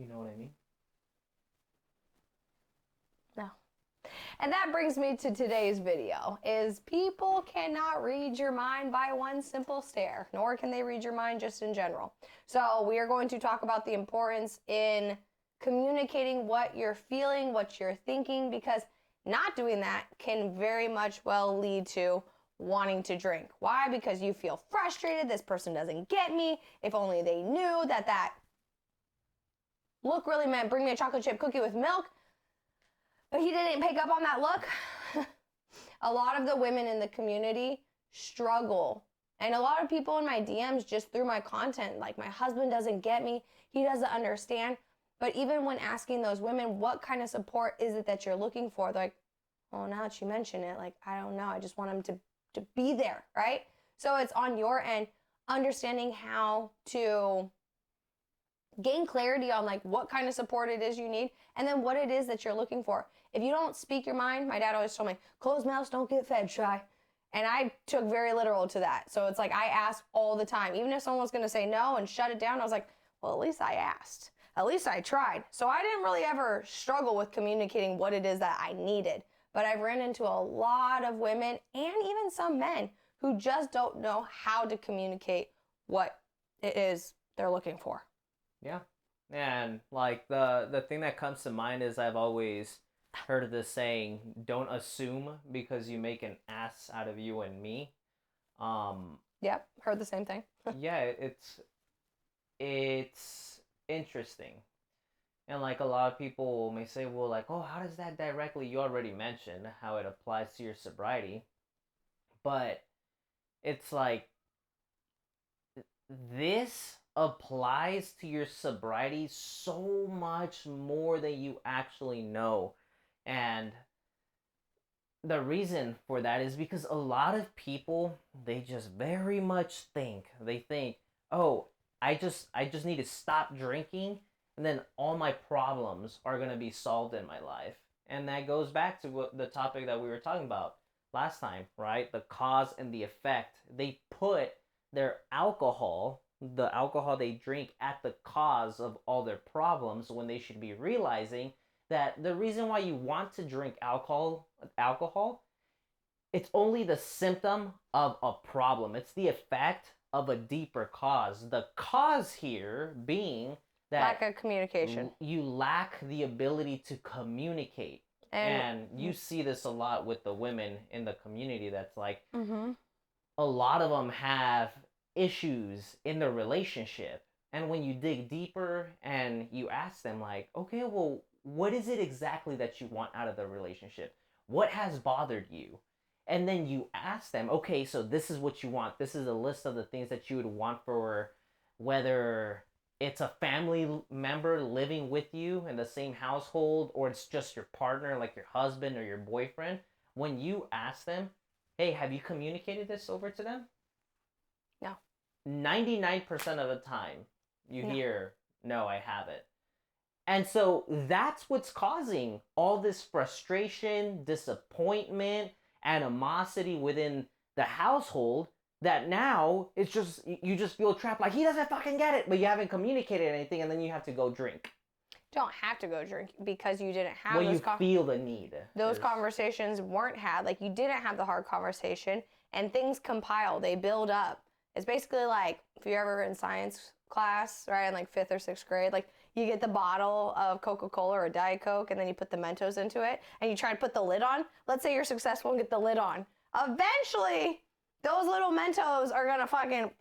You know what I mean? No. And that brings me to today's video, is people cannot read your mind by one simple stare, nor can they read your mind just in general. So we are going to talk about the importance in communicating what you're feeling, what you're thinking, because not doing that can very much well lead to wanting to drink. Why? Because you feel frustrated. This person doesn't get me. If only they knew that look really meant bring me a chocolate chip cookie with milk, but he didn't pick up on that look. A lot of the women in the community struggle. And a lot of people in my DMs just through my content, like, my husband doesn't get me. He doesn't understand. But even when asking those women, what kind of support is it that you're looking for? They're like, oh, now that you mention it, like, I don't know. I just want him to be there, right? So it's on your end, understanding how to gain clarity on like what kind of support it is you need, and then what it is that you're looking for. If you don't speak your mind, my dad always told me, closed mouths don't get fed, Shy. And I took very literal to that. So it's like I asked all the time. Even if someone was going to say no and shut it down, I was like, well, at least I asked. At least I tried. So I didn't really ever struggle with communicating what it is that I needed. But I've ran into a lot of women and even some men who just don't know how to communicate what it is they're looking for. Yeah. And like the thing that comes to mind is I've always heard this saying, don't assume because you make an ass out of you and me. Yep, heard the same thing. Yeah, it's interesting. And like a lot of people may say, well, like, oh, how does that directly, you already mentioned how it applies to your sobriety. But it's like this applies to your sobriety so much more than you actually know. And the reason for that is because a lot of people, they just very much think, oh, I just need to stop drinking and then all my problems are going to be solved in my life. And that goes back to what the topic that we were talking about last time, right? The cause and the effect. They put their alcohol, the alcohol they drink, at the cause of all their problems, when they should be realizing that the reason why you want to drink alcohol, it's only the symptom of a problem. It's the effect of a deeper cause. The cause here being Lack that of communication. you lack the ability to communicate. And you see this a lot with the women in the community. That's like, a lot of them have issues in their relationship. And when you dig deeper and you ask them, like, okay, well, what is it exactly that you want out of the relationship? What has bothered you? And then you ask them, okay, so this is what you want. This is a list of the things that you would want for whether it's a family member living with you in the same household, or it's just your partner, like your husband or your boyfriend. When you ask them, hey, have you communicated this over to them? No. 99% of the time, you hear, no, I haven't. And so that's what's causing all this frustration, disappointment, animosity within the household, that now it's just, you just feel trapped, like he doesn't fucking get it, but you haven't communicated anything, and then you have to go drink. Don't have to go drink because you didn't have well, you feel the need. Those conversations weren't had. Like, you didn't have the hard conversation, and things compile. They build up. It's basically like if you're ever in science class, right, in like 5th or 6th grade, like you get the bottle of Coca-Cola or Diet Coke, and then you put the Mentos into it, and you try to put the lid on. Let's say you're successful and get the lid on. Eventually, those little Mentos are gonna fucking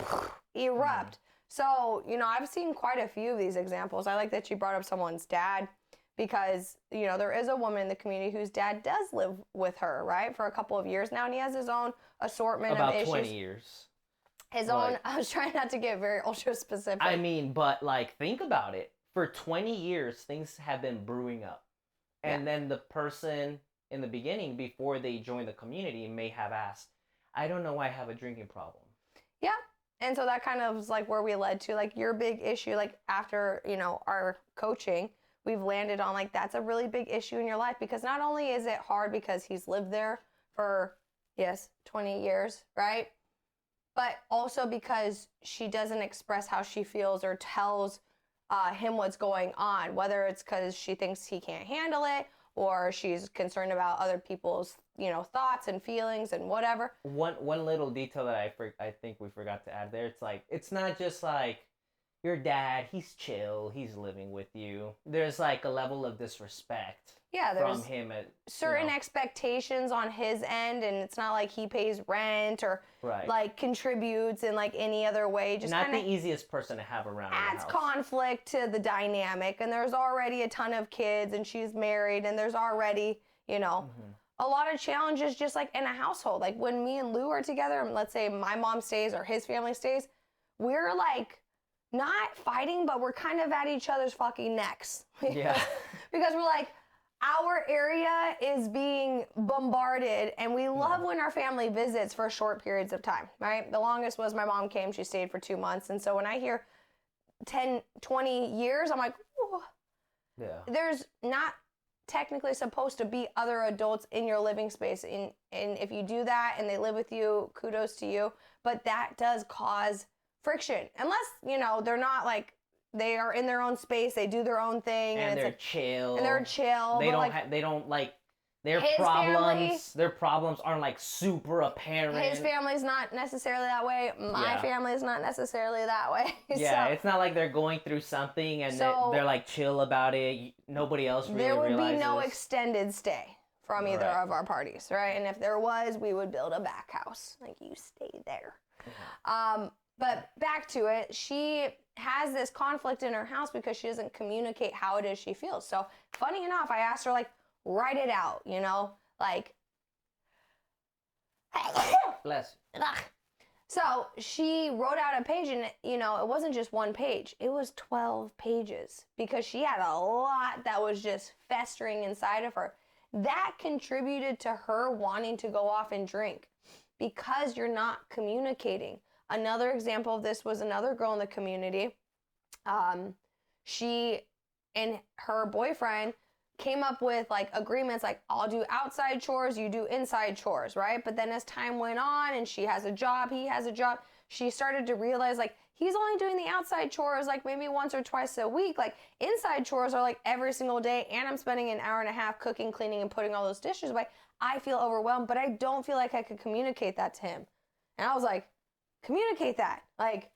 erupt. So, I've seen quite a few of these examples. I like that you brought up someone's dad, because, there is a woman in the community whose dad does live with her, right, for a couple of years now, and he has his own assortment of issues. About 20 years. His own, I was trying not to get very ultra specific. I mean, but like, think about it. For 20 years, things have been brewing up. And then the person in the beginning, before they joined the community, may have asked, I don't know why I have a drinking problem. Yeah. And so that kind of was like where we led to, like, your big issue, like after, our coaching, we've landed on like, that's a really big issue in your life, because not only is it hard because he's lived there for, 20 years, right? But also because she doesn't express how she feels or tells him what's going on, whether it's because she thinks he can't handle it or she's concerned about other people's, thoughts and feelings and whatever. One little detail that I think we forgot to add there. It's like it's not just like your dad. He's chill. He's living with you. There's like a level of disrespect. Yeah, there's from him at certain expectations on his end, and it's not like he pays rent or like contributes in like any other way. Just not the easiest person to have around. Adds conflict to the dynamic, and there's already a ton of kids, and she's married, and there's already a lot of challenges just like in a household. Like when me and Lou are together, and let's say my mom stays or his family stays, we're like not fighting, but we're kind of at each other's fucking necks. Yeah. Because we're like, our area is being bombarded, and we love when our family visits for short periods of time, right? The longest was my mom came, she stayed for 2 months. And so when I hear 10, 20 years, I'm like, ooh. Yeah. There's not technically supposed to be other adults in your living space. And if you do that and they live with you, kudos to you. But that does cause friction. Unless, they're not like, they are in their own space, they do their own thing, and it's they're chill. And they're chill. They don't like their problems. Their problems aren't like super apparent. His family's not necessarily that way. My family is not necessarily that way. Yeah, so, it's not like they're going through something and they're like chill about it. Nobody else really realizes. There would be no extended stay from either of our parties, right? And if there was, we would build a back house. Like, you stay there. Mm-hmm. But back to it, she has this conflict in her house because she doesn't communicate how it is she feels. So funny enough, I asked her, like, write it out, like. Bless. So she wrote out a page, and, it wasn't just one page. It was 12 pages because she had a lot that was just festering inside of her. That contributed to her wanting to go off and drink because you're not communicating. Another example of this was another girl in the community. She and her boyfriend came up with like agreements, like, I'll do outside chores, you do inside chores, right? But then as time went on and she has a job, he has a job, she started to realize like he's only doing the outside chores like maybe once or twice a week. Like inside chores are like every single day, and I'm spending an hour and a half cooking, cleaning, and putting all those dishes away. I feel overwhelmed, but I don't feel like I could communicate that to him. And I was like, communicate that, like,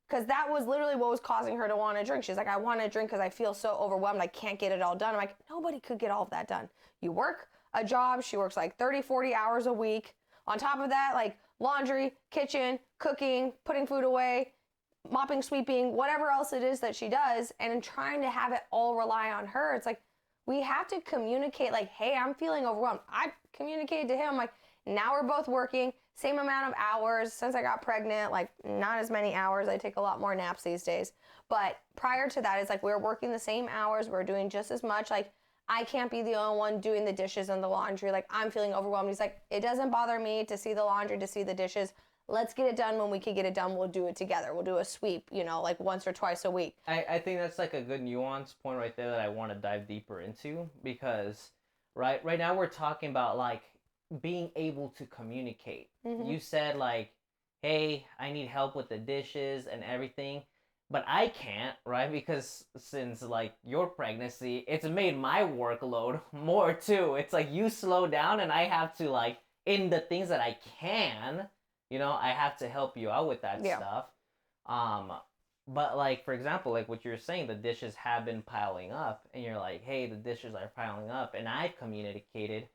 because that was literally what was causing her to want to drink. She's like, I want to drink because I feel so overwhelmed. I can't get it all done. I'm like, nobody could get all of that done. You work a job. She works like 30, 40 hours a week. On top of that, like laundry, kitchen, cooking, putting food away, mopping, sweeping, whatever else it is that she does, and trying to have it all rely on her. It's like, we have to communicate like, hey, I'm feeling overwhelmed. I communicated to him like, now we're both working, same amount of hours. Since I got pregnant, like not as many hours. I take a lot more naps these days. But prior to that, it's like we're working the same hours. We're doing just as much. Like I can't be the only one doing the dishes and the laundry. Like I'm feeling overwhelmed. He's like, it doesn't bother me to see the laundry, to see the dishes. Let's get it done when we can get it done. We'll do it together. We'll do a sweep, like once or twice a week. I think that's like a good nuance point right there that I want to dive deeper into, because right now we're talking about like being able to communicate. Mm-hmm. You said like, hey, I need help with the dishes and everything, but I can't, right? Because since like your pregnancy, it's made my workload more too. It's like you slow down and I have to like, in the things that I can, I have to help you out with that stuff. But like, for example, like what you're saying, the dishes have been piling up and you're like, hey, the dishes are piling up, and I've communicated,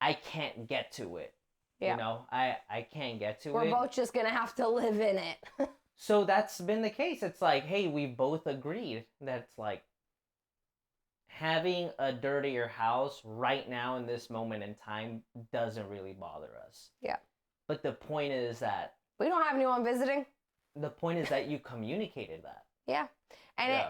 I can't get to it. Yeah. I can't get to it. We're both just going to have to live in it. So that's been the case. It's like, hey, we both agreed that it's like having a dirtier house right now in this moment in time doesn't really bother us. Yeah. But the point is that we don't have anyone visiting. The point is that you communicated that. Yeah. And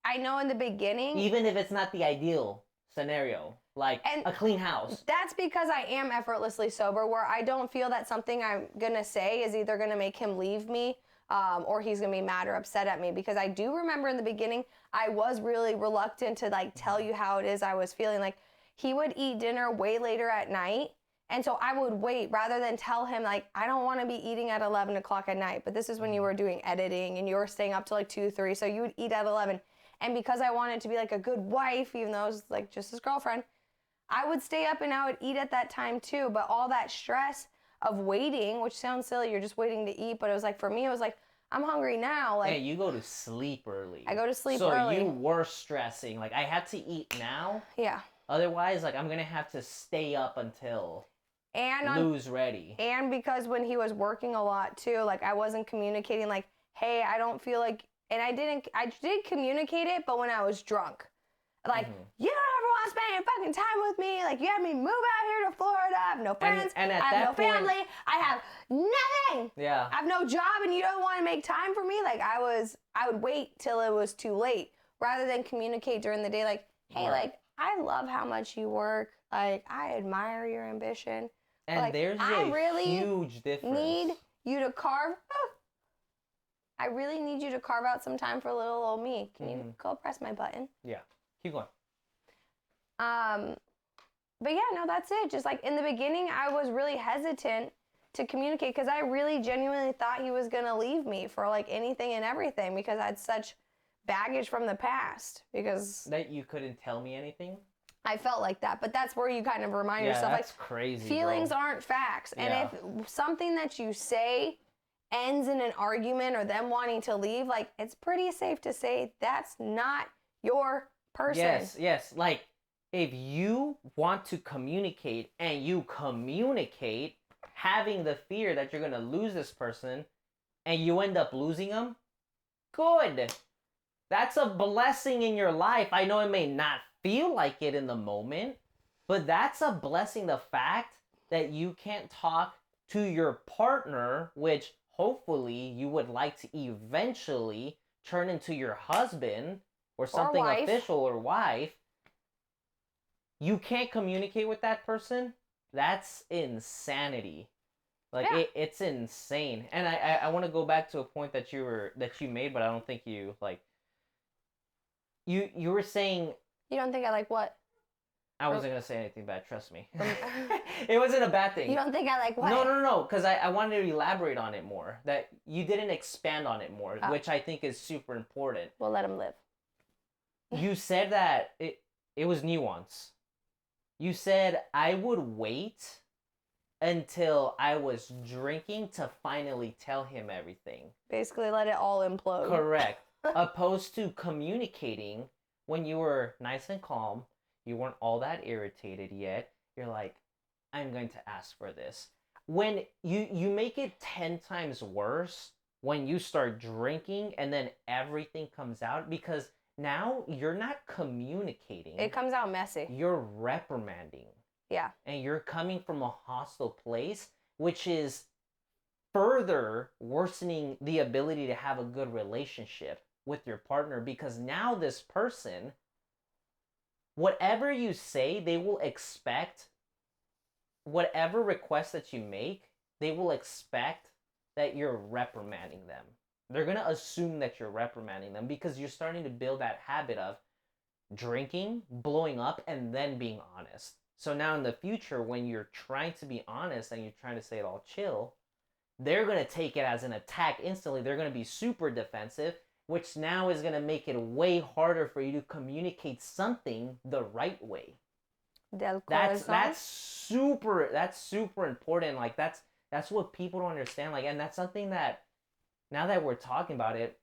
I know in the beginning, even if it's not the ideal scenario, like a clean house. That's because I am effortlessly sober, where I don't feel that something I'm going to say is either going to make him leave me or he's going to be mad or upset at me. Because I do remember in the beginning, I was really reluctant to like tell you how it is I was feeling. Like he would eat dinner way later at night And so I would wait rather than tell him, like, I don't want to be eating at 11 o'clock at night. But this is when you were doing editing and you were staying up till like 2, 3. So you would eat at 11. And because I wanted to be like a good wife, even though I was like just his girlfriend, I would stay up and I would eat at that time too. But all that stress of waiting, which sounds silly, you're just waiting to eat. But it was like, for me, it was like, I'm hungry now. Like, hey, you go to sleep early. I go to sleep so early. So you were stressing. Like, I had to eat now. Yeah. Otherwise, like, I'm going to have to stay up until Lou's ready. And because when he was working a lot too, like, I wasn't communicating like, hey, I don't feel like, and I did communicate it, but when I was drunk. Like, you don't ever want to spend your fucking time with me. Like, you had me move out here to Florida. I have no friends. And at I have no that point, family. I have nothing. Yeah. I have no job, and you don't want to make time for me. Like, I would wait till it was too late rather than communicate during the day. Like, hey, like, I love how much you work. Like, I admire your ambition. And like, there's huge difference. Need you to carve. I really need you to carve out some time for little old me. Can you go press my button? Yeah. Keep going. But yeah, no, that's it. Just like in the beginning, I was really hesitant to communicate because I really genuinely thought he was going to leave me for like anything and everything because I had such baggage from the past. Because that you couldn't tell me anything? I felt like that. But that's where you kind of remind yourself, that's like, crazy, feelings aren't facts. And if something that you say ends in an argument or them wanting to leave, like, it's pretty safe to say that's not your person. Yes. Like, if you want to communicate and you communicate having the fear that you're going to lose this person and you end up losing them, good. That's a blessing in your life. I know it may not feel like it in the moment, but that's a blessing. The fact that you can't talk to your partner, which hopefully you would like to eventually turn into your husband or something official or wife, you can't communicate with that person. That's insanity. Like, it's insane. And I want to go back to a point that you made, but I don't think you like. You were saying. You don't think I like what? I wasn't gonna say anything bad. Trust me. It wasn't a bad thing. You don't think I like what? No. Because I wanted to elaborate on it more. That you didn't expand on it more, which I think is super important. We'll let him live. You said that it was nuance. You said I would wait until I was drinking to finally tell him everything. Basically, let it all implode. Correct. Opposed to communicating when you were nice and calm, you weren't all that irritated yet. You're like, I'm going to ask for this. When you make it 10 times worse when you start drinking and then everything comes out because now you're not communicating. It comes out messy. You're reprimanding. Yeah. And you're coming from a hostile place, which is further worsening the ability to have a good relationship with your partner because now this person, whatever you say, they will expect, whatever request that you make, they will expect that you're reprimanding them. They're going to assume that you're reprimanding them because you're starting to build that habit of drinking, blowing up, and then being honest. So now in the future, when you're trying to be honest and you're trying to say it all chill, they're going to take it as an attack instantly. They're going to be super defensive, which now is going to make it way harder for you to communicate something the right way. That's super important. Like that's what people don't understand. Like, and that's something that now that we're talking about it,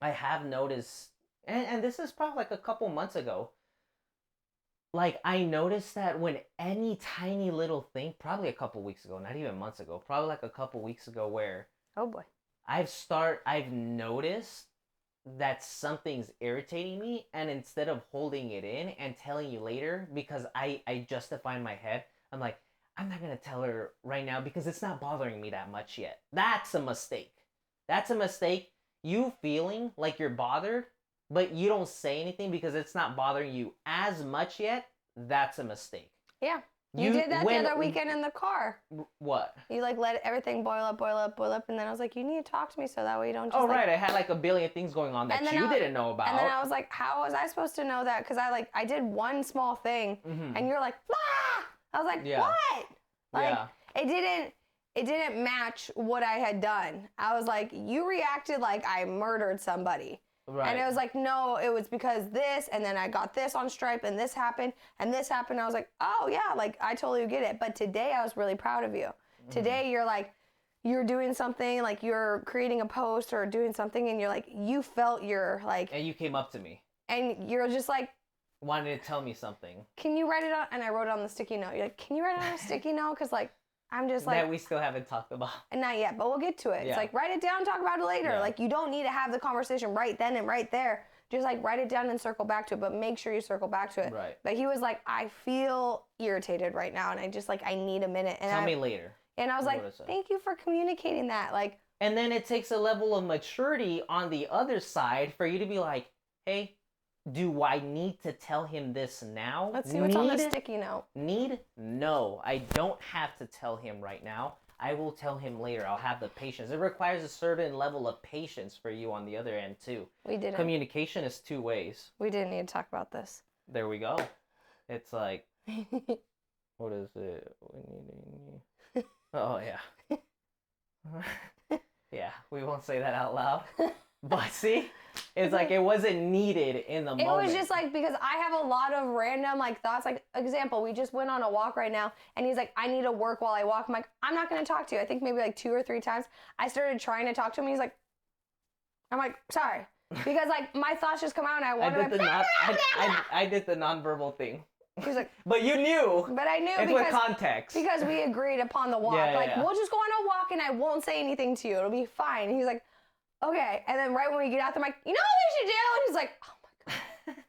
I have noticed, and this is probably like a couple months ago. Like, I noticed that when any tiny little thing, probably a couple weeks ago, not even months ago, probably like a couple weeks ago, where oh boy, I've noticed that something's irritating me, and instead of holding it in and telling you later, because I justify in my head, I'm like, I'm not gonna tell her right now because it's not bothering me that much yet. That's a mistake. That's a mistake. You feeling like you're bothered, but you don't say anything because it's not bothering you as much yet, that's a mistake. Yeah. You did that the other weekend in the car. What? You like let everything boil up, and then I was like, you need to talk to me so that way you don't just right. I had like a billion things going on that you didn't know about. And then I was like, how was I supposed to know that? Because I did one small thing, and you're like, ah! I was like, what? Like, Yeah. it didn't match what I had done. I was like, you reacted like I murdered somebody. Right. And it was like, no, it was because this, and then I got this on Stripe, and this happened, and this happened. I was like, oh yeah, like I totally get it. But today I was really proud of you. Today you're like, you're doing something, like you're creating a post or doing something, and you're like, you felt your like, And you came up to me. and you're just like, wanted to tell me something. can you write it on? And I wrote it on the sticky note. You're like, can you write it on a sticky note? Because like, I'm just like, that we still haven't talked about. not yet, but we'll get to it. Yeah. It's like, write it down, talk about it later. Yeah. Like, you don't need to have the conversation right then and right there. Just like write it down and circle back to it, but make sure you circle back to it. Right. But he was like, I feel irritated right now, and I just like, I need a minute. And Tell me later. And I was like, thank you for communicating that. Like, and then it takes a level of maturity on the other side for you to be like, hey, do I need to tell him this now? Let's see what's on the sticky note. No, I don't have to tell him right now. I will tell him later. I'll have the patience. It requires a certain level of patience for you on the other end too. We didn't. Communication is 2 ways. We didn't need to talk about this. There we go. It's like, what is it? Oh yeah. Yeah, we won't say that out loud. But see, it's like it wasn't needed in the moment. It was just like, because I have a lot of random like thoughts. Like, example, we just went on a walk right now, and he's like, I need to work while I walk. I'm like, I'm not going to talk to you. I think maybe like 2 or 3 times I started trying to talk to him. He's like, I'm like, sorry. Because like my thoughts just come out, and I wanted I did the nonverbal thing. He's like, but you knew. But I knew it's because, with context. Because we agreed upon the walk. We'll just go on a walk, and I won't say anything to you. It'll be fine. And he's like, okay. And then right when we get out there, I'm like, you know what we should do? And he's like, oh my God.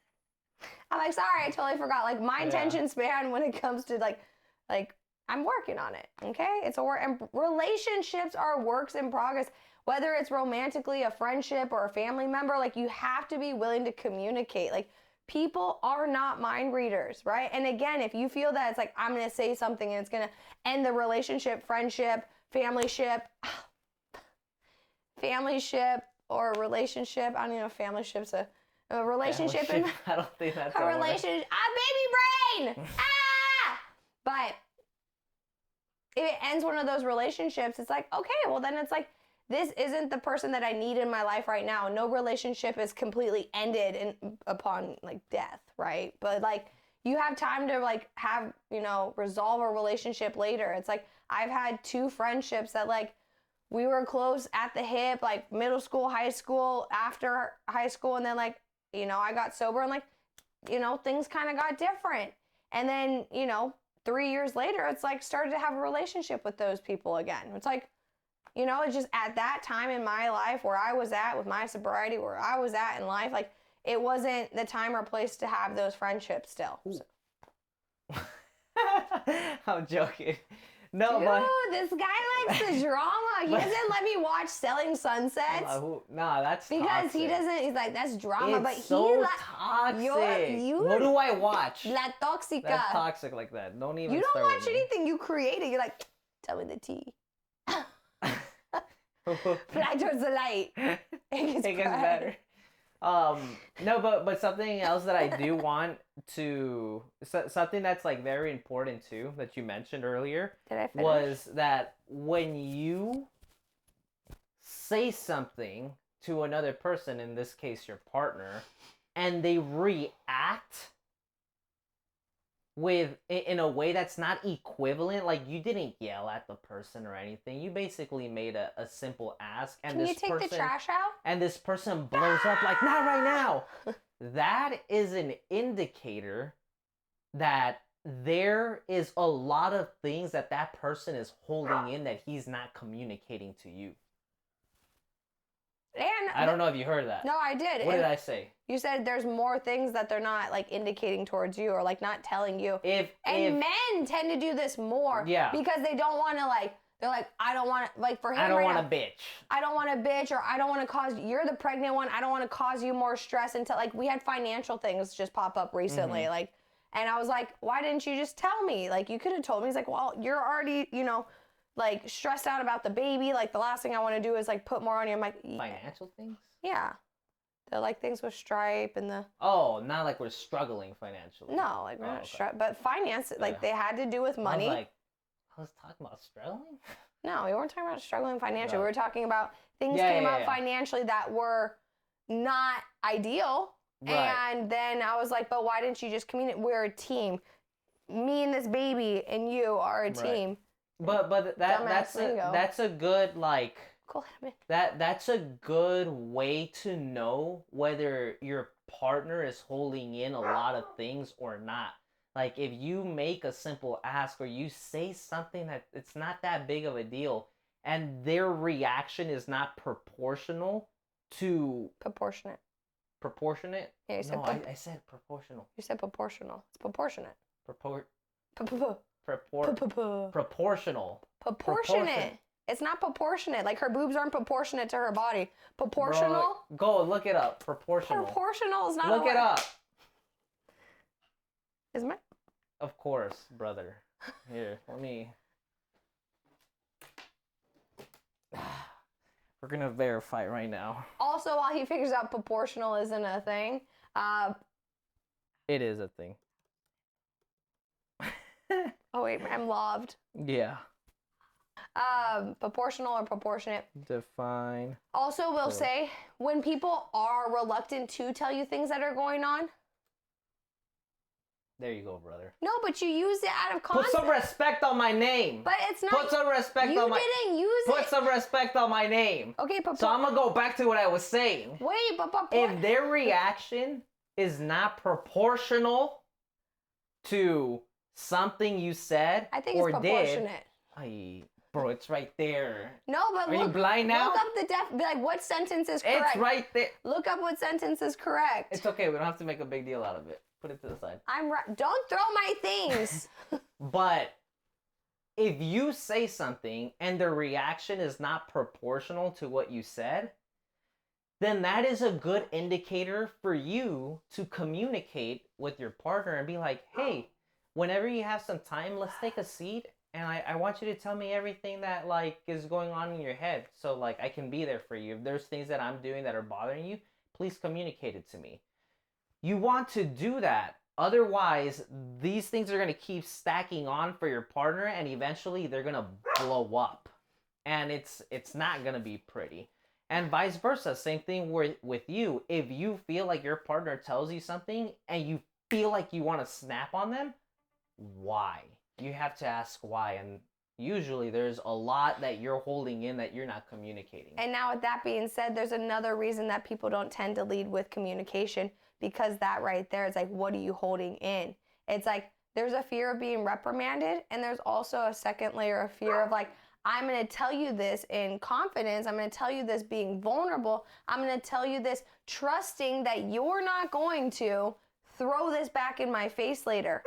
I'm like, sorry, I totally forgot. Like, my attention span when it comes to like I'm working on it. Okay? It's a work, and relationships are works in progress. Whether it's romantically, a friendship, or a family member, like, you have to be willing to communicate. Like, people are not mind readers, right? And again, if you feel that it's like, I'm going to say something and it's going to end the relationship, friendship, family ship, or relationship. I don't even know if family ship's a relationship. I don't think that's a relationship. Baby brain! But if it ends one of those relationships, it's like, okay, well then it's like, this isn't the person that I need in my life right now. No relationship is completely ended upon like death, right? But like, you have time to like have, resolve a relationship later. It's like, I've had 2 friendships that like, we were close at the hip, like middle school, high school, after high school. And then like, I got sober, and like, things kind of got different. And then, 3 years later, it's like started to have a relationship with those people again. It's like, it's just at that time in my life where I was at with my sobriety, where I was at in life, like, it wasn't the time or place to have those friendships still. So. I'm joking. No, Dude, but this guy likes the drama. He doesn't let me watch Selling Sunsets. Nah, that's because toxic. he doesn't. He's like, that's drama. It's but so he toxic. What do I watch? La Toxica. That's toxic like that. Don't even. You don't start watch anything. You create it. You're like, tell me the tea. Fly towards the light. It gets better. No, but something else that I do want to, something that's like very important too, that you mentioned earlier, was that when you say something to another person, in this case your partner, and they react in a way that's not equivalent, like you didn't yell at the person or anything, you basically made a simple ask, and Can you take the trash out? And this person blows up like, not right now. That is an indicator that there is a lot of things that person is holding in that he's not communicating to you. And I don't know if you heard that. No, I did. What did I say? You said there's more things that they're not like indicating towards you, or like not telling you. Men tend to do this more. Yeah. Because they don't want to like, they're like, I don't want to, like for him I don't right want now, a bitch. I don't want a bitch, or I don't want to cause, you're the pregnant one, I don't want to cause you more stress until, like, we had financial things just pop up recently, Mm-hmm. like, and I was like, why didn't you just tell me? Like, you could have told me. He's like, well, you're already, like, stressed out about the baby. Like, the last thing I want to do is, like, put more on you. I'm like, yeah. Financial things? Yeah. The, like, things with Stripe and the... Oh, not like we're struggling financially. No, like, we're not but finance, like, they had to do with money. I was like, I was talking about struggling? No, we weren't talking about struggling financially. No. We were talking about things Yeah, came yeah, up yeah. financially that were not ideal. Right. And then I was like, but why didn't you just communicate? We're a team. Me and this baby and you are a Right. team. But Dumbass that's a good like Cool. that's a good way to know whether your partner is holding in a lot of things or not. Like if you make a simple ask or you say something that it's not that big of a deal and their reaction is not proportional to Proportionate. proportionate. Yeah, you said No, I said proportional. You said proportional. It's proportionate. Proportional. Proportionate. It's not proportionate. Like her boobs aren't proportionate to her body. Proportional? Bro, go look it up. Proportional. Proportional is not Look a word. it up. Is my Of course, brother. Here, let me. We're gonna verify right now. Also, while he figures out proportional isn't a thing, It is a thing. oh wait, I'm loved. Yeah. Proportional or proportionate. Define. Also, we'll say when people are reluctant to tell you things that are going on. There you go, brother. No, but you use it out of Put context. some respect on my name. But it's not. Put some respect you on my. didn't use it. Put some respect on my name. Okay, So I'm gonna go back to what I was saying. Wait, but If their reaction is not proportional to something you said I think or it's proportionate. did, bro, it's right there. No, but Are you blind now? Look up be like, what sentence is correct? It's right there. Look up what sentence is correct. It's okay. We don't have to make a big deal out of it. Put it to the side. I'm right. Don't throw my things. But if you say something and the reaction is not proportional to what you said, then that is a good indicator for you to communicate with your partner and be like, hey, whenever you have some time, let's take a seat and I want you to tell me everything that like is going on in your head so like I can be there for you. If there's things that I'm doing that are bothering you, please communicate it to me. You want to do that. Otherwise, these things are going to keep stacking on for your partner and eventually they're going to blow up. And it's not going to be pretty. And vice versa, same thing with you. If you feel like your partner tells you something and you feel like you want to snap on them, why? You have to ask why. And usually there's a lot that you're holding in that you're not communicating. And now with that being said, there's another reason that people don't tend to lead with communication, because that right there is like, what are you holding in? It's like there's a fear of being reprimanded, and there's also a second layer of fear of like, I'm going to tell you this in confidence. I'm going to tell you this being vulnerable. I'm going to tell you this trusting that you're not going to throw this back in my face later.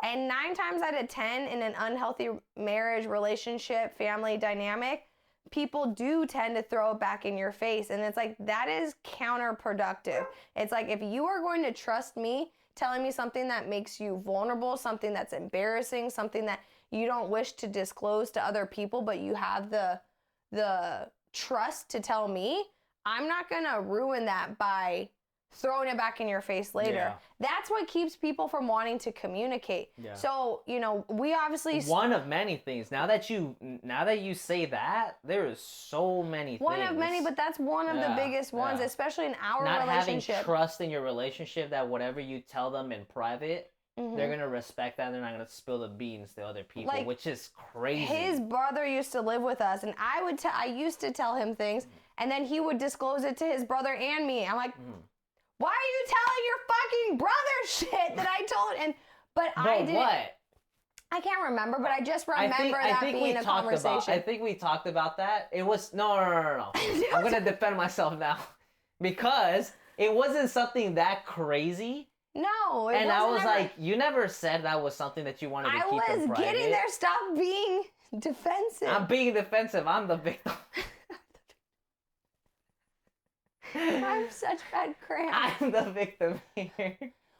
And 9 times out of 10 in an unhealthy marriage, relationship, family dynamic, people do tend to throw it back in your face. And it's like, that is counterproductive. It's like, if you are going to trust me, telling me something that makes you vulnerable, something that's embarrassing, something that you don't wish to disclose to other people, but you have the trust to tell me, I'm not going to ruin that by throwing it back in your face later. Yeah. That's what keeps people from wanting to communicate. Yeah. So, you know, we obviously... One of many things. Now that you say that, there is so many things. One of many, but that's one of the biggest ones, especially in our relationship. Not having trust in your relationship that whatever you tell them in private, they're going to respect that. They're not going to spill the beans to other people, like, which is crazy. His brother used to live with us, and I used to tell him things, and then he would disclose it to his brother and me. I'm like... Why are you telling your fucking brother shit that I told? But I didn't. What? I can't remember, but I just remember that being a conversation. I think we talked about that. It was no. I'm gonna defend myself now, because it wasn't something that crazy. No, and I was like, you never said that was something that you wanted to keep in private. I was getting there. Stop being defensive. I'm being defensive. I'm the victim. I'm such bad cramp. I'm the victim here.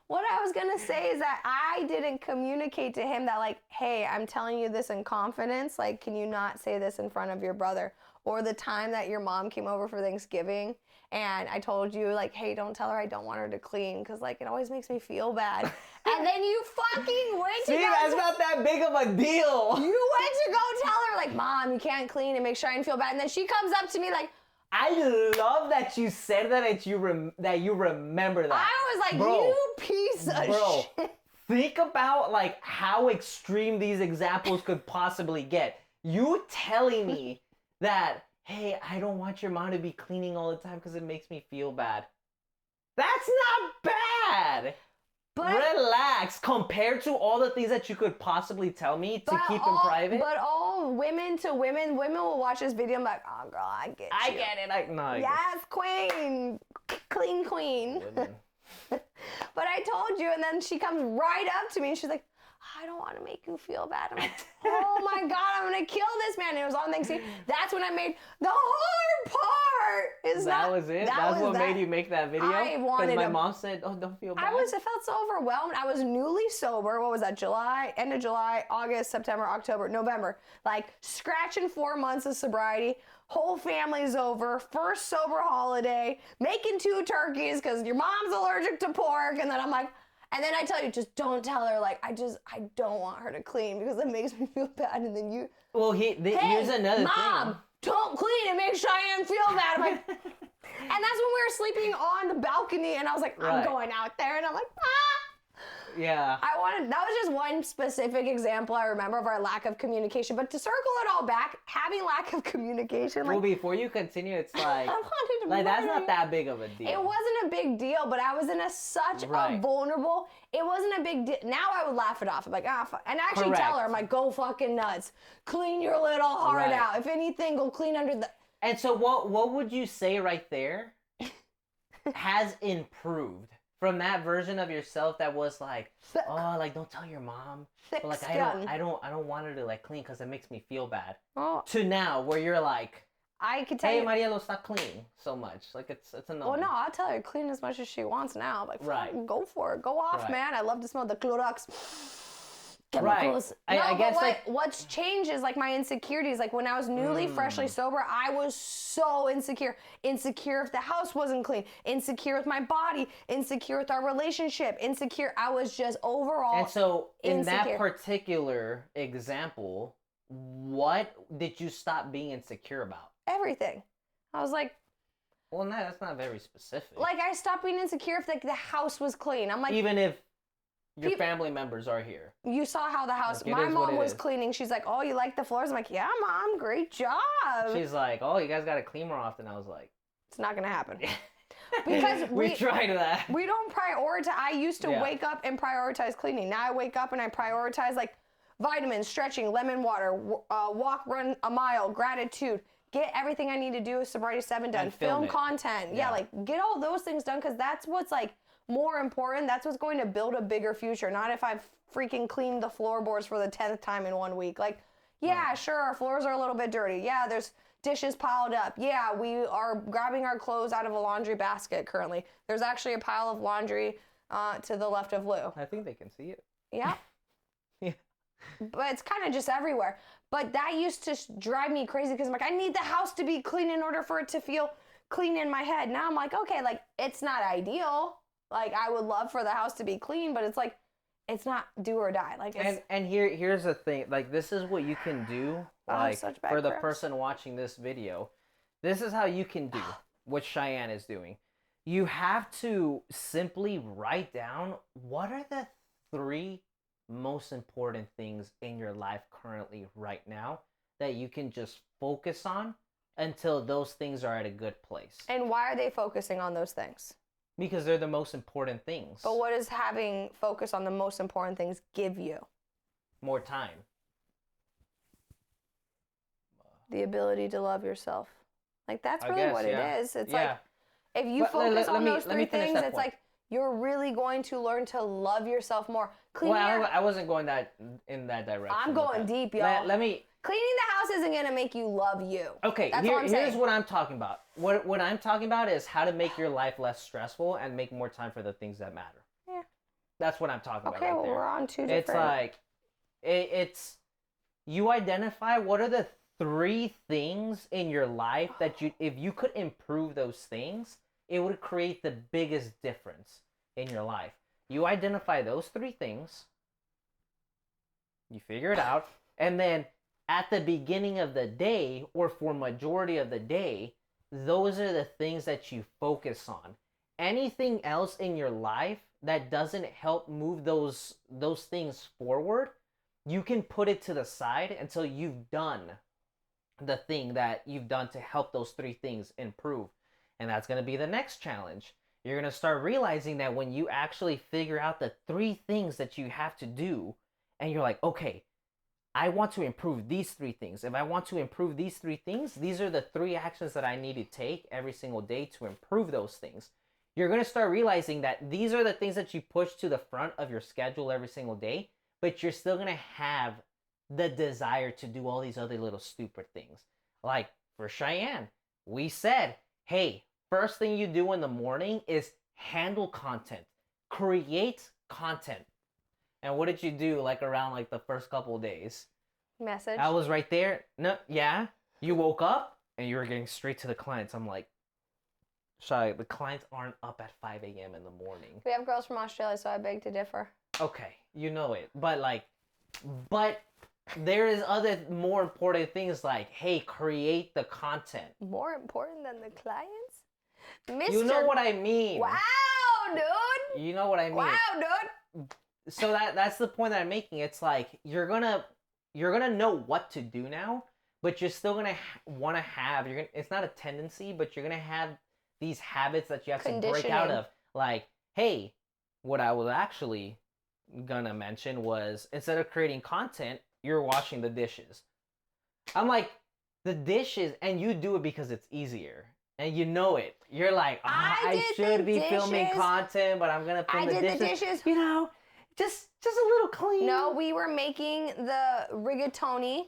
What I was going to say is that I didn't communicate to him that like, hey, I'm telling you this in confidence. Like, can you not say this in front of your brother? Or the time that your mom came over for Thanksgiving And I told you, like, hey, don't tell her I don't want her to clean because, like, it always makes me feel bad. And then you fucking went to See, that's not that big of a deal. You went to go tell her, like, Mom, you can't clean and make sure I didn't feel bad. And then she comes up to me like, I love that you said that and that you remember that. I was like, bro, you piece of shit. Think about like how extreme these examples could possibly get. You telling me that, hey, I don't want your mom to be cleaning all the time because it makes me feel bad. That's not bad. But relax. Compared to all the things that you could possibly tell me to keep in private. But all women will watch this video and be like, oh, girl, I get you. I get it. Yes, queen. Clean queen. But I told you, and then she comes right up to me, and she's like, I don't want to make you feel bad. I'm like, oh my God, I'm going to kill this man. And it was on Thanksgiving. That's when I made the hard part. That was it? That's what made you make that video? Because my mom said, oh, don't feel bad. I felt so overwhelmed. I was newly sober. What was that? End of July, August, September, October, November. Like scratching 4 months of sobriety. Whole family's over. First sober holiday. Making 2 turkeys because your mom's allergic to pork. And then I'm like, and then I tell you, just don't tell her, like, I don't want her to clean because it makes me feel bad. And then you... Well, here's another thing. Mom, don't clean. It makes Cheyenne feel bad. I'm like... And that's when we were sleeping on the balcony, and I was like, I'm going out there. And I'm like, Yeah. that was just one specific example I remember of our lack of communication. But to circle it all back, having lack of communication, like... Well, before you continue, it's like... that's not that big of a deal. It wasn't a big deal, but I was in such a vulnerable... It wasn't a big deal. Now I would laugh it off. I'm like, fuck. And actually tell her, I'm like, go fucking nuts. Clean your little heart out. If anything, go clean under the... And so what would you say right there has improved from that version of yourself that was like, oh, like don't tell your mom, but like I don't want her to like clean because it makes me feel bad. Oh. To now where you're like, I could tell hey, Marielo, stop cleaning so much. Like it's a no. Well, no, I'll tell her clean as much as she wants now. Like, go for it, go off, man. I love to smell the Clorox. Chemicals. Right. I guess what's changed is like my insecurities. Like when I was newly, freshly sober, I was so insecure. Insecure if the house wasn't clean. Insecure with my body. Insecure with our relationship. Insecure. I was just overall. And so in that particular example, what did you stop being insecure about? Everything. I was like, well, no, that's not very specific. Like I stopped being insecure if like the house was clean. I'm like, even if your family members are here. You saw how the house, like, my mom was cleaning. She's like, oh, you like the floors? I'm like, yeah, Mom, great job. She's like, oh, you guys got to clean more often. I was like, it's not going to happen. Because we tried that. We don't prioritize. I used to wake up and prioritize cleaning. Now I wake up and I prioritize like vitamins, stretching, lemon water, walk, run a mile, gratitude. Get everything I need to do with Sobriety 7 done. Film content. Yeah, like get all those things done because that's what's like more important. That's what's going to build a bigger future. Not if I've freaking cleaned the floorboards for the 10th time in 1 week. Like, yeah, sure, our floors are a little bit dirty. Yeah, there's dishes piled up. Yeah, we are grabbing our clothes out of a laundry basket currently. There's actually a pile of laundry to the left of Lou. I think they can see it. Yeah. Yeah. But it's kind of just everywhere. But that used to drive me crazy because I'm like, I need the house to be clean in order for it to feel clean in my head. Now I'm like, okay, like it's not ideal. Like I would love for the house to be clean, but it's like, it's not do or die. Like it's, and here's the thing. Like this is what you can do. Like for the person watching this video, this is how you can do what Cheyenne is doing. You have to simply write down what are the 3 most important things in your life currently right now that you can just focus on until those things are at a good place. And why are they focusing on those things? Because they're the most important things. But what does having focus on the most important things give you? More time. The ability to love yourself. Like that's really what it is. It's like if you focus on those 3 things, it's like you're really going to learn to love yourself more. I wasn't going in that direction. I'm going deep, y'all. Let me. Cleaning the house isn't gonna make you love you. Okay, here's what I'm talking about. What I'm talking about is how to make your life less stressful and make more time for the things that matter. Yeah. That's what I'm talking about. Okay, well, we're on 2 different. It's like, it's you identify what are the 3 things in your life that if you could improve those things, it would create the biggest difference in your life. You identify those 3 things, you figure it out, and then at the beginning of the day or for majority of the day, those are the things that you focus on. Anything else in your life that doesn't help move those things forward, you can put it to the side until you've done the thing that you've done to help those 3 things improve. And that's going to be the next challenge. You're going to start realizing that when you actually figure out the 3 things that you have to do, and you're like, okay, I want to improve these 3 things. If I want to improve these 3 things, these are the 3 actions that I need to take every single day to improve those things. You're going to start realizing that these are the things that you push to the front of your schedule every single day, but you're still going to have the desire to do all these other little stupid things. Like for Cheyenne, we said, hey, first thing you do in the morning is handle content, create content. And what did you do like around like the first couple of days? Message. I was right there. No, yeah. You woke up and you were getting straight to the clients. I'm like, Shy, the clients aren't up at 5 a.m. in the morning. We have girls from Australia, so I beg to differ. Okay, you know it. But there is other more important things like, hey, create the content. More important than the clients? Mr. You know what I mean. Wow, dude. You know what I mean. Wow, dude. So that's the point that I'm making. It's like you're gonna know what to do now, but you're still gonna want to have. It's not a tendency, but you're gonna have these habits that you have to break out of. Like, hey, what I was actually gonna mention was instead of creating content, you're washing the dishes. I'm like, the dishes, and you do it because it's easier. And you know it. You're like, I should be filming content, but I'm gonna film the dishes. I did the dishes. You know, just a little clean. No, we were making the rigatoni,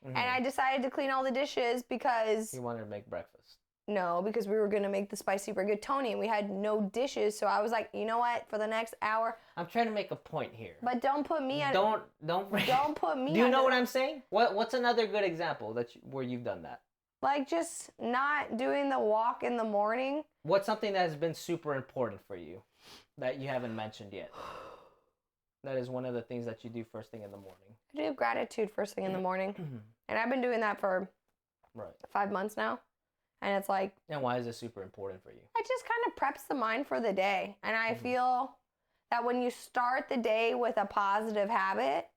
and I decided to clean all the dishes because you wanted to make breakfast. No, because we were gonna make the spicy rigatoni, and we had no dishes. So I was like, you know what? For the next hour, I'm trying to make a point here. But don't put me on. Don't put me. Do you know what I'm saying? What's another good example where you've done that? Like just not doing the walk in the morning. What's something that has been super important for you that you haven't mentioned yet? That is one of the things that you do first thing in the morning. I do gratitude first thing in the morning. And I've been doing that for 5 months now. And it's like... And why is it super important for you? It just kind of preps the mind for the day. And I feel that when you start the day with a positive habit,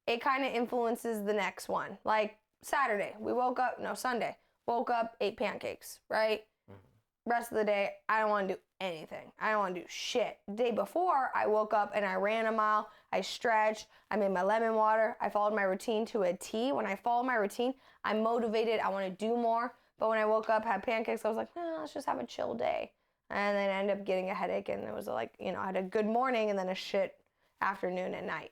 it kind of influences the next one. Like Sunday, woke up, ate pancakes, right? Rest of the day, I don't want to do anything. I don't want to do shit. The day before, I woke up and I ran a mile. I stretched. I made my lemon water. I followed my routine to a T. When I follow my routine, I'm motivated. I want to do more. But when I woke up, had pancakes, I was like, let's just have a chill day. And then I ended up getting a headache, and it was like, I had a good morning and then a shit afternoon and night.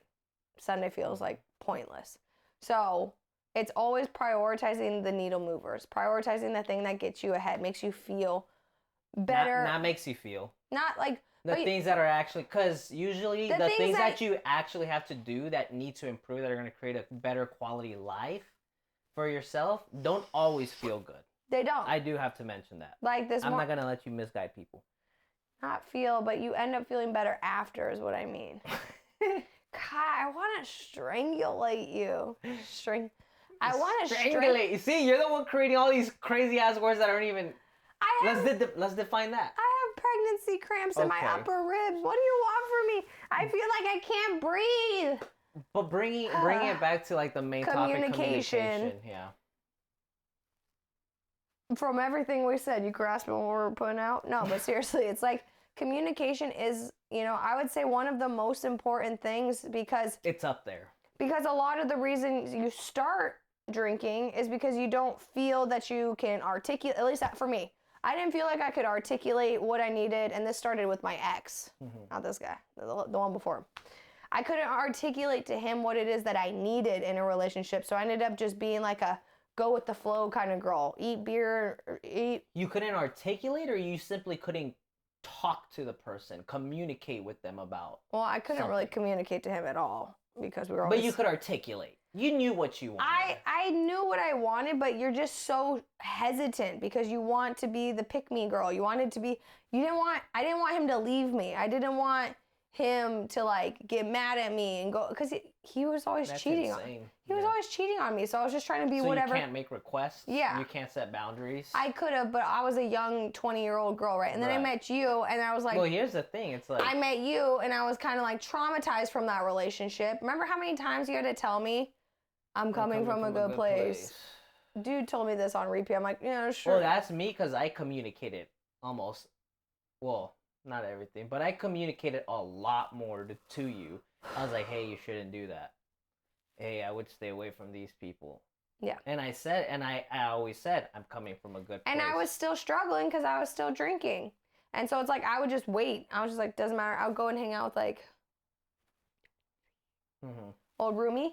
Sunday feels like pointless. So it's always prioritizing the needle movers, prioritizing the thing that gets you ahead, makes you feel better. Not makes you feel. Not like... The things that are actually... Because usually the things that you actually have to do that need to improve, that are going to create a better quality life for yourself, don't always feel good. They don't. I do have to mention that. Like this I'm not going to let you misguide people. Not feel, but you end up feeling better after is what I mean. God, I want to strangulate you. I want to strangulate. See, you're the one creating all these crazy ass words that aren't even... Let's define that. I have pregnancy cramps in my upper ribs. What do you want from me? I feel like I can't breathe. But bringing it back to like the main topic, communication. Yeah. From everything we said, you grasping what we're putting out? No, but seriously, it's like communication is, I would say one of the most important things because... It's up there. Because a lot of the reasons you start drinking is because you don't feel that you can articulate, at least that for me. I didn't feel like I could articulate what I needed, and this started with my ex, not this guy, the one before him. I couldn't articulate to him what it is that I needed in a relationship, so I ended up just being like a go with the flow kind of girl. Eat beer, eat... You couldn't articulate, or you simply couldn't talk to the person, communicate with them about... Well, I couldn't really communicate to him at all, because we were always... But you could articulate. You knew what you wanted. I knew what I wanted, but you're just so hesitant because you want to be the pick me girl. You wanted to be, I didn't want him to leave me. I didn't want him to like get mad at me and go, because he was always That's cheating insane. He was always cheating on me. So I was just trying to be So whatever. you can't make requests? Yeah. You can't set boundaries? I could have, but I was a young 20-year-old girl, right? And then I met you, and I was like... Well, here's the thing. It's like... I met you, and I was kind of like traumatized from that relationship. Remember how many times you had to tell me, I'm coming from a good place. Dude told me this on repeat. I'm like, yeah, sure. Well, that's me because I communicated almost... Well, not everything, but I communicated a lot more to you. I was like, hey, you shouldn't do that. Hey, I would stay away from these people. Yeah. And I said, and I always said, I'm coming from a good place. And I was still struggling because I was still drinking. And so it's like, I would just wait. I was just like, doesn't matter. I'll go and hang out with like old roomie.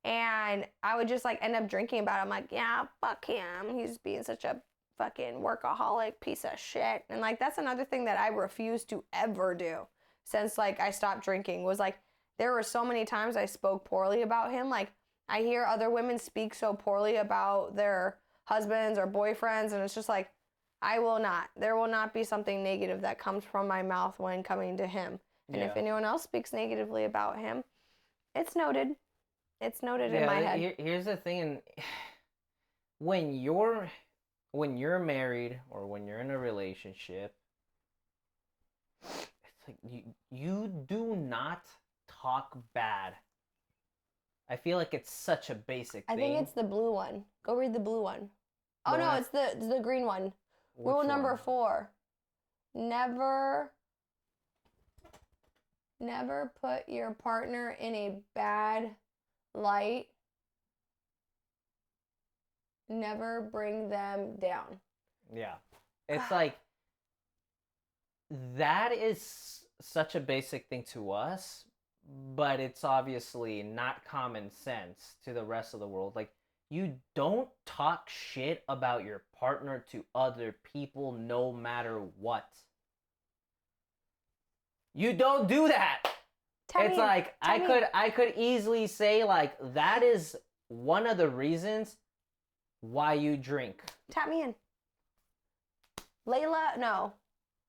And I would just like end up drinking about it. I'm like, yeah, fuck him. He's being such a fucking workaholic piece of shit. And like, that's another thing that I refuse to ever do since like I stopped drinking was like, there were so many times I spoke poorly about him. Like, I hear other women speak so poorly about their husbands or boyfriends, and it's just like, I will not. There will not be something negative that comes from my mouth when coming to him. And if anyone else speaks negatively about him, it's noted. It's noted in my head. Here's the thing, and when you're married or when you're in a relationship, it's like you do not talk bad. I feel like it's such a basic thing. I think it's the blue one. Go read the blue one. Oh no, it's the green one. Rule number 4. Never put your partner in a bad light. Never bring them down. Yeah. It's like, that is such a basic thing to us, but it's obviously not common sense to the rest of the world. Like, you don't talk shit about your partner to other people no matter what. You don't do that. I could easily say like that is one of the reasons why you drink. Tap me in.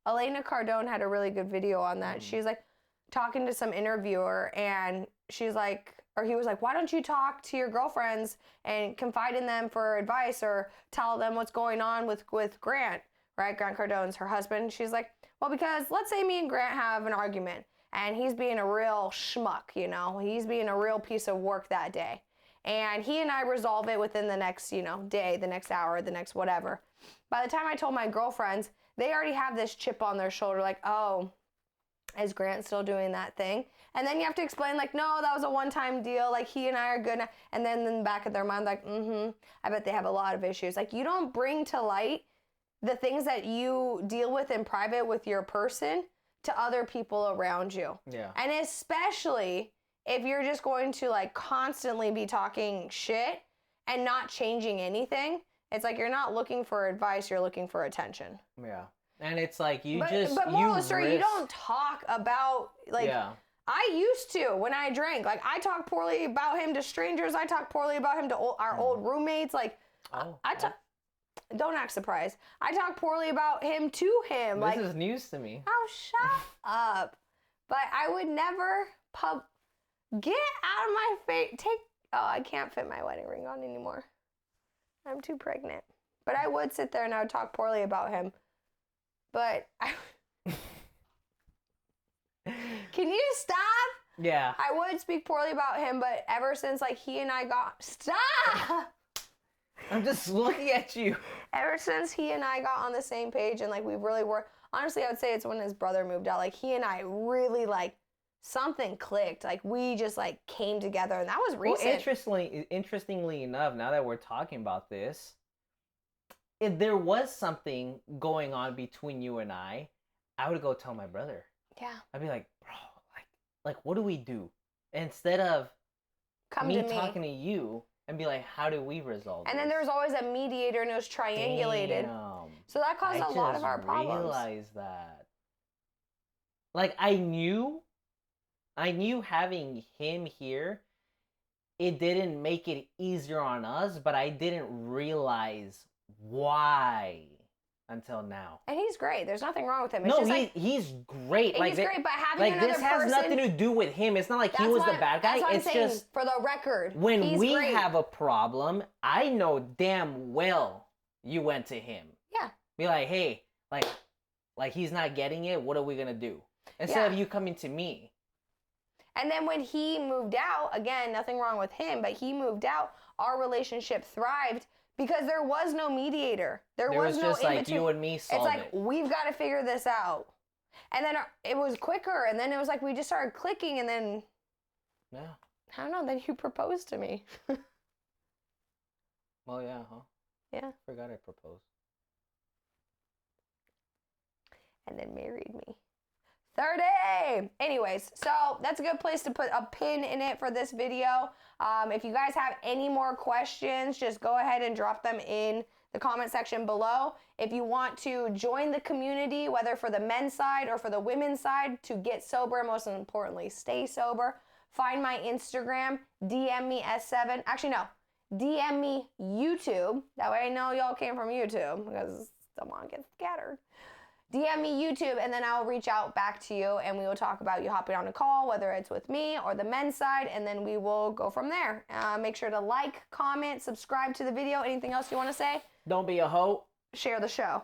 Elena Cardone had a really good video on that. She's like talking to some interviewer, and she's like, or he was like, why don't you talk to your girlfriends and confide in them for advice or tell them what's going on with Grant, right? Grant Cardone's her husband. She's like, well, because let's say me and Grant have an argument and he's being a real schmuck, you know, he's being a real piece of work that day. And he and I resolve it within the next, day, the next hour, the next whatever. By the time I told my girlfriends, they already have this chip on their shoulder, like, oh, is Grant still doing that thing? And then you have to explain, like, no, that was a one-time deal. Like, he and I are good now. And then in the back of their mind, like, I bet they have a lot of issues. Like, you don't bring to light the things that you deal with in private with your person to other people around you. Yeah. And especially if you're just going to, like, constantly be talking shit and not changing anything, it's like you're not looking for advice, you're looking for attention. Yeah. And it's like But moral of the story, you don't talk about, like, yeah. I used to when I drank. Like, I talk poorly about him to strangers. I talk poorly about him to our old roommates. Like, don't act surprised. I talk poorly about him to him. This is news to me. Oh, shut up. But I would never get out of my face. I can't fit my wedding ring on anymore. I'm too pregnant. But I would sit there and I would talk poorly about him. But can you stop? Yeah. I would speak poorly about him, but ever since like he and I stop. I'm just looking at you. Ever since he and I got on the same page and like we really were, honestly, I would say it's when his brother moved out. Like he and I really like something clicked. Like we just like came together, and that was recent. Well, interestingly enough, now that we're talking about this, if there was something going on between you and I would go tell my brother. Yeah. I'd be like, bro, like what do we do? Instead of me talking to you and be like, how do we resolve this? And then there was always a mediator, and it was triangulated. Damn. So that caused a lot of our problems. I realized that. Like I knew having him here, it didn't make it easier on us, but I didn't realize why until now. And he's great. There's nothing wrong with him. It's No, just like, he's great. he's Like great, but having like another this has person, nothing to do with him. It's not like he was the bad guy. That's what It's I'm saying, just for the record. when he's we great. have a problem, I know damn well you went to him. Yeah. Be like, hey, like he's not getting it. What are we gonna do? Instead of you coming to me. And then when he moved out, again, nothing wrong with him, but he moved out, our relationship thrived because there was no mediator. There was no just like in-between. you and me solve It's like, we've got to figure this out. And then it was quicker, and then it was like we just started clicking, and then, Yeah. I don't know, then you proposed to me. Well, yeah, huh? Yeah. Forgot I proposed. And then married me. 30! Anyways, so that's a good place to put a pin in it for this video. If you guys have any more questions, just go ahead and drop them in the comment section below. If you want to join the community, whether for the men's side or for the women's side, to get sober, most importantly, stay sober, find my Instagram, DM me S7. Actually, no, DM me YouTube. That way I know y'all came from YouTube because someone gets scattered. DM me YouTube, and then I'll reach out back to you, and we will talk about you hopping on a call, whether it's with me or the men's side, and then we will go from there. Make sure to like, comment, subscribe to the video. Anything else you want to say? Don't be a hoe. Share the show.